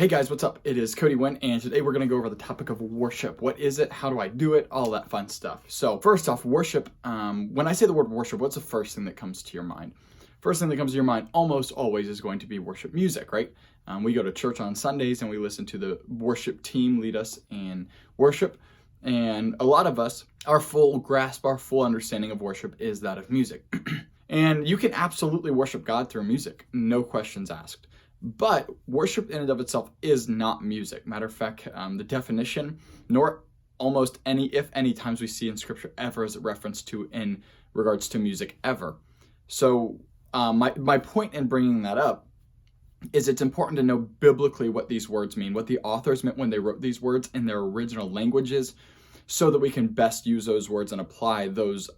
Hey guys, what's up? It is Cody Winn, and today we're going to go over the topic of worship. What is it? How do I do it? All that fun stuff. So first off, worship. When I say the word worship, what's the first thing that comes to your mind? First thing that comes to your mind almost always is going to be worship music, right? We go to church on Sundays and we listen to the worship team lead us in worship. And a lot of us, our full grasp, our full understanding of worship is that of music. And you can absolutely worship God through music, no questions asked. But worship in and of itself is not music. Matter of fact, the definition, nor almost any, if any, times we see in Scripture ever is referenced to in regards to music ever. So my point in bringing that up is it's important to know biblically what these words mean, what the authors meant when they wrote these words in their original languages, so that we can best use those words and apply those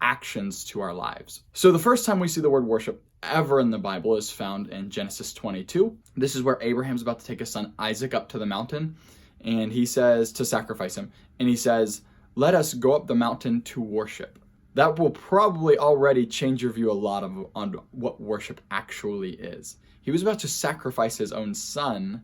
actions to our lives. So the first time we see the word worship ever in the Bible is found in Genesis 22. This is where Abraham's about to take his son Isaac up to the mountain, and he says to sacrifice him, and he says, "Let us go up the mountain to worship." That will probably already change your view a lot on what worship actually is. He was about to sacrifice his own son,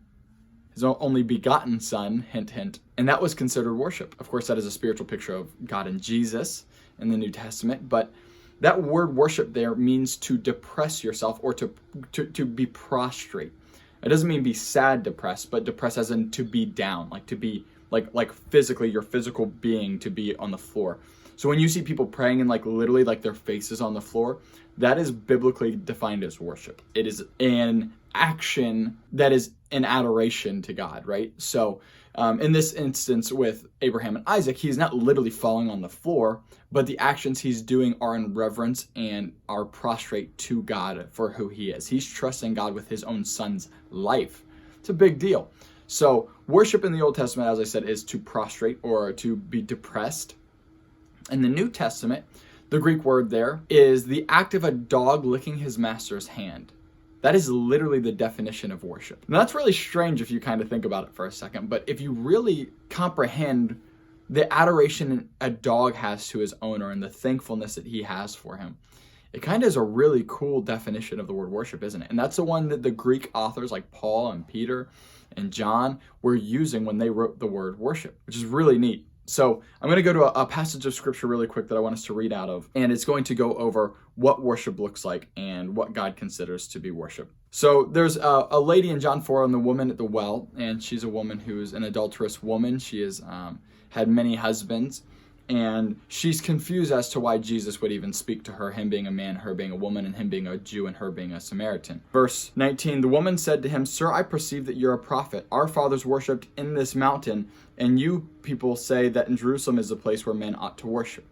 his only begotten son, hint, hint, and that was considered worship. Of course, that is a spiritual picture of God and Jesus in the New Testament, but that word worship there means to depress yourself or to be prostrate. It doesn't mean be sad depressed, but depressed as in to be down, like to be like physically, your physical being to be on the floor. So when you see people praying and literally their faces on the floor, that is biblically defined as worship. It is an action that is an adoration to God, right? So in this instance with Abraham and Isaac, he's not literally falling on the floor, but the actions he's doing are in reverence and are prostrate to God for who he is. He's trusting God with his own son's life. It's a big deal. So worship in the Old Testament, as I said, is to prostrate or to be depressed. In the New Testament, the Greek word there is the act of a dog licking his master's hand. That is literally the definition of worship. And that's really strange if you kind of think about it for a second, but if you really comprehend the adoration a dog has to his owner and the thankfulness that he has for him, it kind of is a really cool definition of the word worship, isn't it? And that's the one that the Greek authors like Paul and Peter and John were using when they wrote the word worship, which is really neat. So I'm going to go to a passage of scripture really quick that I want us to read out of, and it's going to go over what worship looks like and what God considers to be worship. So there's a lady in John 4 on the woman at the well, and she's a woman who's an adulterous woman. She has had many husbands, and she's confused as to why Jesus would even speak to her, him being a man, her being a woman, and him being a Jew and her being a Samaritan. Verse 19, the woman said to him, "Sir, I perceive that you're a prophet. Our fathers worshipped in this mountain, and you people say that in Jerusalem is the place where men ought to worship."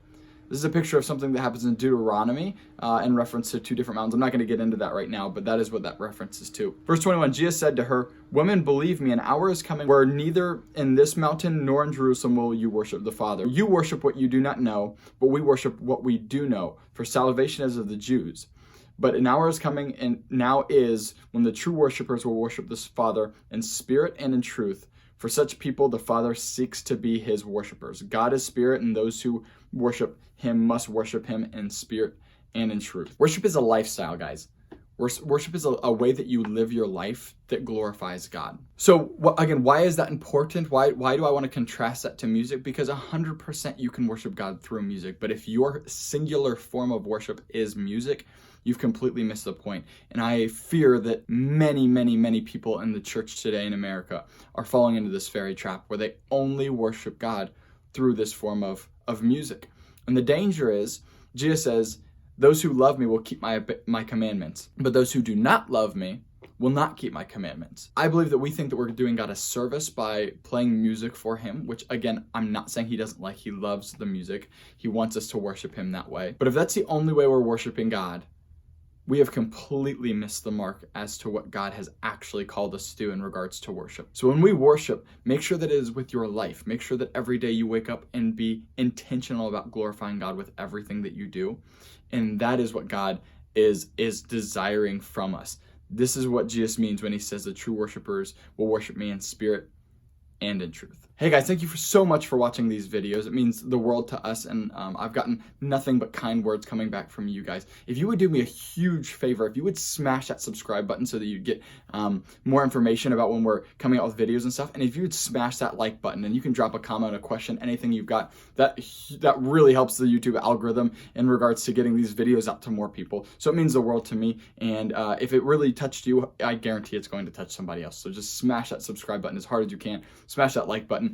This is a picture of something that happens in Deuteronomy in reference to two different mountains. I'm not going to get into that right now, but that is what that reference is to. Verse 21, Jesus said to her, "Woman, believe me, an hour is coming where neither in this mountain nor in Jerusalem will you worship the Father. You worship what you do not know, but we worship what we do know, for salvation is of the Jews. But an hour is coming, and now is, when the true worshipers will worship the Father in spirit and in truth. For such people, the Father seeks to be his worshipers. God is spirit, and those who worship him must worship him in spirit and in truth." Worship is a lifestyle, guys. Worship is a way that you live your life that glorifies God. So again, why is that important? Why do I want to contrast that to music? Because 100% you can worship God through music. But if your singular form of worship is music, you've completely missed the point. And I fear that many people in the church today in America are falling into this very trap where they only worship God through this form of music. And the danger is, Jesus says, "Those who love me will keep my commandments, but those who do not love me will not keep my commandments." I believe that we think that we're doing God a service by playing music for him, which again, I'm not saying he doesn't like. He loves the music. He wants us to worship him that way. But if that's the only way we're worshiping God, we have completely missed the mark as to what God has actually called us to do in regards to worship. So when we worship, make sure that it is with your life. Make sure that every day you wake up and be intentional about glorifying God with everything that you do. And that is what God is desiring from us. This is what Jesus means when he says the true worshipers will worship me in spirit and in truth. Hey guys, thank you so much for watching these videos. It means the world to us, and I've gotten nothing but kind words coming back from you guys. If you would do me a huge favor, if you would smash that subscribe button so that you'd get more information about when we're coming out with videos and stuff, and if you would smash that like button, and you can drop a comment, a question, anything you've got, that really helps the YouTube algorithm in regards to getting these videos out to more people. So it means the world to me, and if it really touched you, I guarantee it's going to touch somebody else. So just smash that subscribe button as hard as you can, smash that like button,